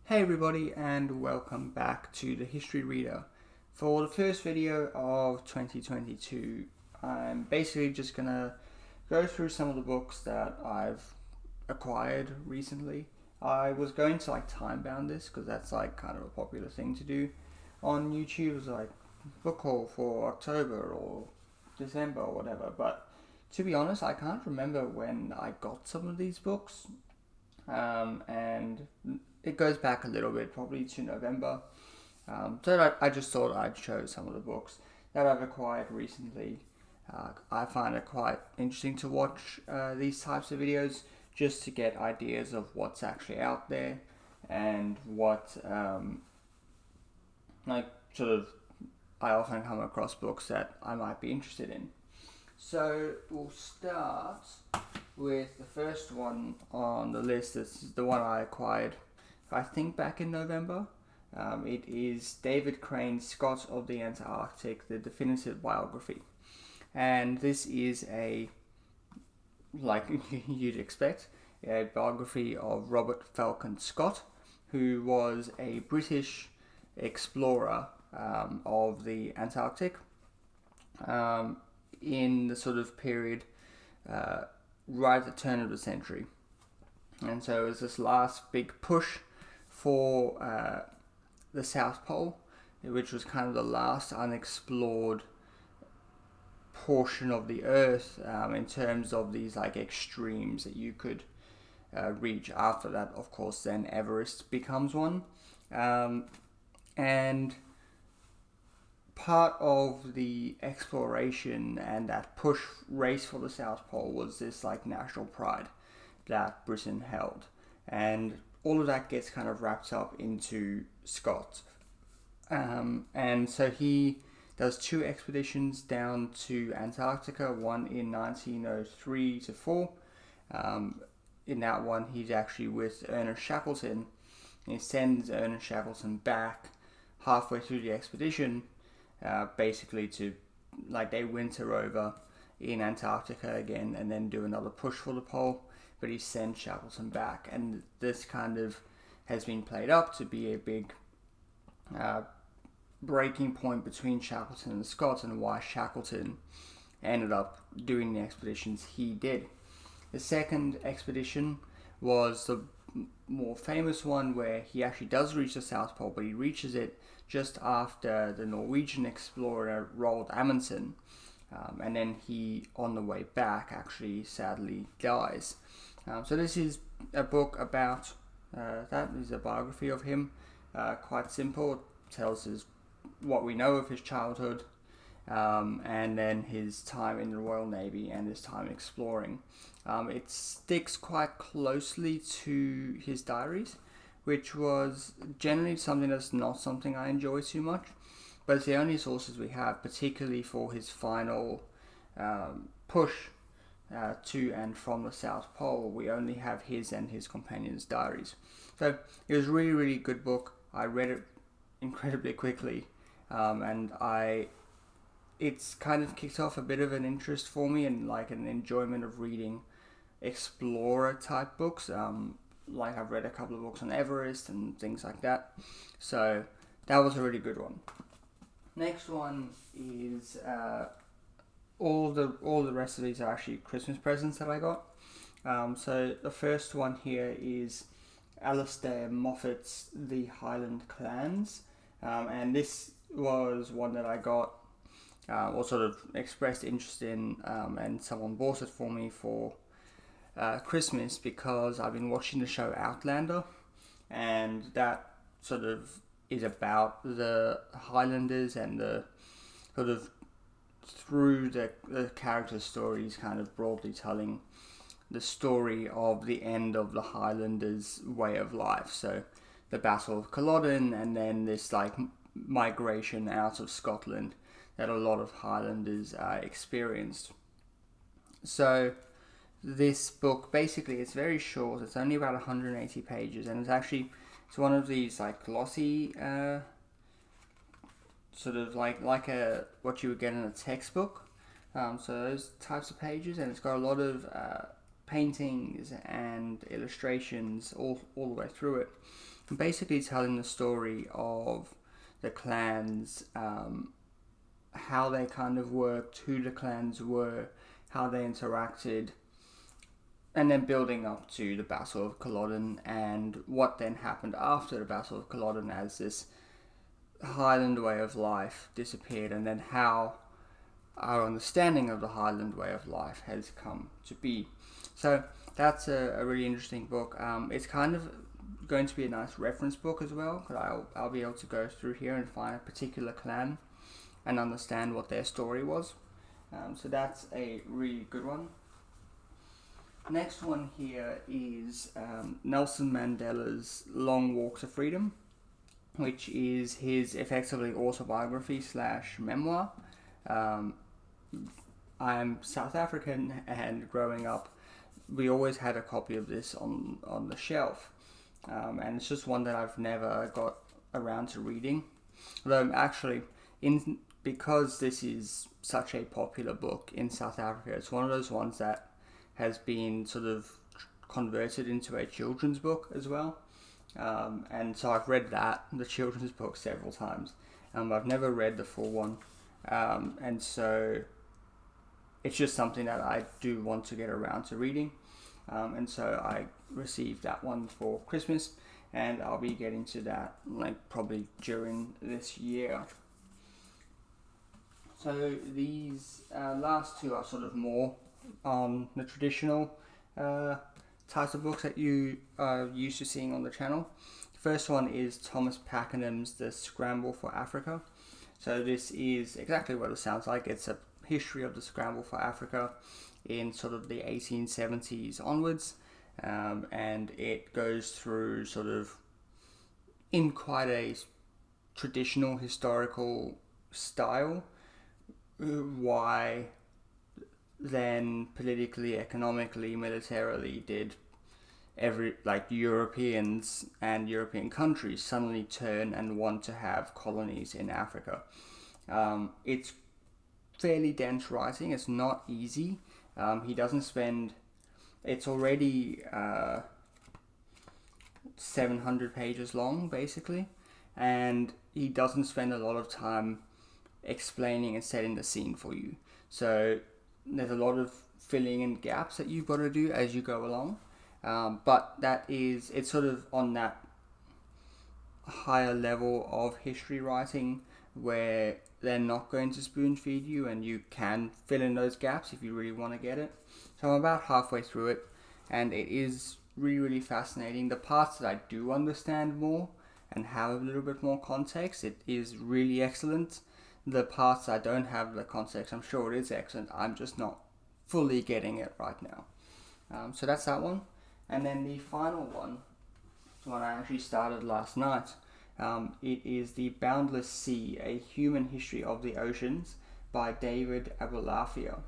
Hey everybody, and welcome back to the History Reader. For the first video of 2022, I'm basically just gonna go through some of the books that I've acquired recently. I was going to time-bound this because that's kind of a popular thing to do on YouTube. It's book haul for October or December or whatever, but to be honest, I can't remember when I got some of these books. And it goes back a little bit, probably to November. So I just thought I'd show some of the books that I've acquired recently. I find it quite interesting to watch these types of videos just to get ideas of what's actually out there and what I often come across books that I might be interested in. So we'll start with the first one on the list. This is the one I acquired, I think, back in November. It is David Crane's Scott of the Antarctic, the definitive biography. And this is like you'd expect, a biography of Robert Falcon Scott, who was a British explorer of the Antarctic in the sort of period right at the turn of the century. And so it was this last big push for the South Pole, which was kind of the last unexplored portion of the Earth in terms of these extremes that you could reach. After that, of course, then Everest becomes one. And part of the exploration and that push race for the South Pole was this national pride that Britain held, and all of that gets kind of wrapped up into Scott. And so he does two expeditions down to Antarctica, one in 1903 to 4. In that one, he's actually with Ernest Shackleton, and he sends Ernest Shackleton back halfway through the expedition, basically to they winter over in Antarctica again and then do another push for the pole, but he sends Shackleton back, and this kind of has been played up to be a big breaking point between Shackleton and Scott, and why Shackleton ended up doing the expeditions he did. The second expedition was the more famous one, where he actually does reach the South Pole, but he reaches it just after the Norwegian explorer Roald Amundsen, and then he, on the way back, actually sadly dies. So this is a book about that. Is a biography of him, quite simple. It tells us what we know of his childhood, and then his time in the Royal Navy and his time exploring. It sticks quite closely to his diaries, which was generally something that's not something I enjoy too much, but it's the only sources we have, particularly for his final push to and from the South Pole. We only have his and his companions' diaries. So it was a really, really good book. I read it incredibly quickly, and it's kind of kicked off a bit of an interest for me, and an enjoyment of reading explorer type books. I've read a couple of books on Everest and things like that, so that was a really good one. Next one is all the rest of these are actually Christmas presents that I got. So the first one here is Alistair Moffat's The Highland Clans, and this was one that I got or sort of expressed interest in, and someone bought it for me for Christmas, because I've been watching the show Outlander, and that sort of is about the Highlanders and the sort of through the character stories, kind of broadly telling the story of the end of the Highlanders' way of life. So the Battle of Culloden, and then this migration out of Scotland that a lot of Highlanders experienced. So this book, basically, it's very short. It's only about 180 pages, and it's one of these glossy sort of like what you would get in a textbook. So those types of pages, and it's got a lot of paintings and illustrations all the way through it. basically telling the story of the clans, how they kind of worked, who the clans were, how they interacted, and then building up to the Battle of Culloden and what then happened after the Battle of Culloden as this Highland way of life disappeared, and then how our understanding of the Highland way of life has come to be. So that's a really interesting book. It's kind of going to be a nice reference book as well, because I'll be able to go through here and find a particular clan and understand what their story was. So that's a really good one. Next one here is Nelson Mandela's Long Walk to Freedom, which is his effectively autobiography / memoir. I'm South African, and growing up, we always had a copy of this on the shelf, and it's just one that I've never got around to reading. Although actually, because this is such a popular book in South Africa, it's one of those ones that has been sort of converted into a children's book as well. And so I've read the children's book, several times. I've never read the full one. And so it's just something that I do want to get around to reading. And so I received that one for Christmas, and I'll be getting to that probably during this year. So these last two are sort of more on the traditional types of books that you are used to seeing on the channel. The first one is Thomas Pakenham's The Scramble for Africa. So this is exactly what it sounds like. It's a history of the Scramble for Africa in sort of the 1870s onwards, and it goes through sort of in quite a traditional historical style why then politically, economically, militarily did Europeans and European countries suddenly turn and want to have colonies in Africa. It's fairly dense writing. It's not easy. He doesn't spend. It's already 700 pages long, basically, and he doesn't spend a lot of time explaining and setting the scene for you. So there's a lot of filling in gaps that you've got to do as you go along, but it's sort of on that higher level of history writing where they're not going to spoon feed you, and you can fill in those gaps if you really want to get it. So I'm about halfway through it, and it is really, really fascinating. The parts that I do understand more and have a little bit more context, it is really excellent. The parts I don't have the context, I'm sure it is excellent. I'm just not fully getting it right now. So that's that one. And then the final one, the one I actually started last night. It is The Boundless Sea, A Human History of the Oceans by David Abulafia.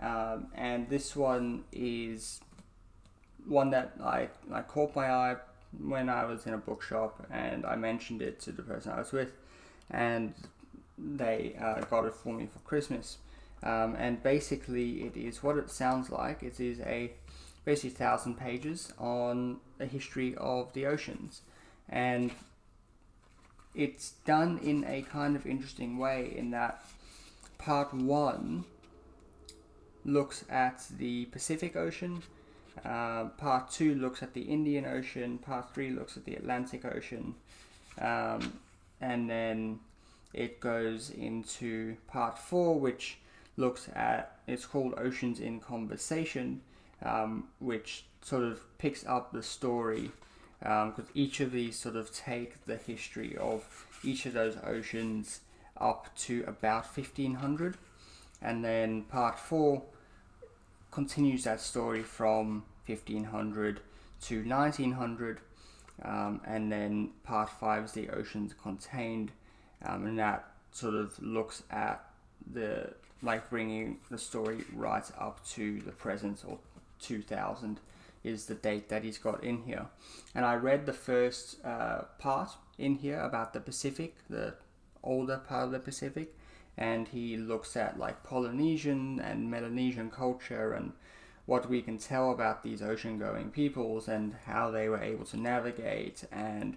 And this one is one that I caught my eye when I was in a bookshop, and I mentioned it to the person I was with, and they got it for me for Christmas. And basically it is what it sounds like. It is basically 1,000 pages on the history of the oceans, and it's done in a kind of interesting way in that part 1 looks at the Pacific Ocean, part 2 looks at the Indian Ocean, part 3 looks at the Atlantic Ocean, and then it goes into part 4, which looks at, it's called Oceans in Conversation, which sort of picks up the story, because each of these sort of take the history of each of those oceans up to about 1500, and then part 4 continues that story from 1500 to 1900, and then part 5 is the oceans contained, and that sort of looks at the bringing the story right up to the present, or 2000 is the date that he's got in here. And I read the first part in here about the Pacific, the older part of the Pacific, and he looks at Polynesian and Melanesian culture and what we can tell about these ocean-going peoples and how they were able to navigate and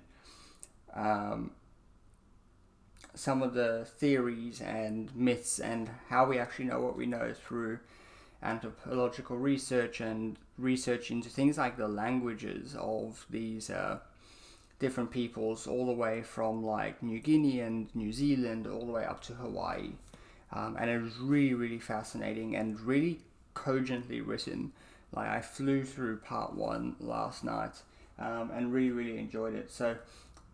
some of the theories and myths and how we actually know what we know through anthropological research and research into things like the languages of these different peoples, all the way from like New Guinea and New Zealand all the way up to Hawaii. And it was really, really fascinating and really cogently written. Like, I flew through part 1 last night and really, really enjoyed it. So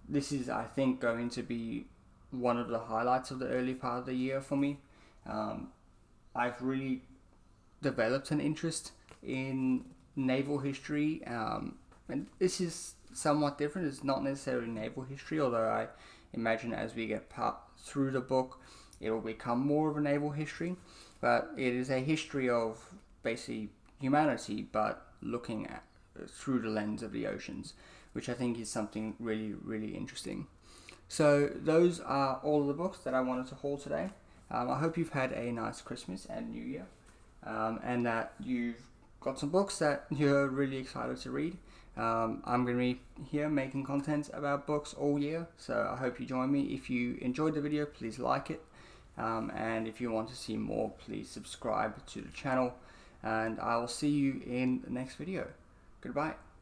this is, I think, going to be one of the highlights of the early part of the year for me. I've really developed an interest in naval history, and this is somewhat different. It's not necessarily naval history, although I imagine as we get through the book, it will become more of a naval history. But it is a history of basically humanity, but looking at through the lens of the oceans, which I think is something really, really interesting. So those are all of the books that I wanted to haul today. I hope you've had a nice Christmas and New Year, and that you've got some books that you're really excited to read. I'm going to be here making content about books all year, so I hope you join me. If you enjoyed the video, please like it, and if you want to see more, please subscribe to the channel, and I will see you in the next video. Goodbye.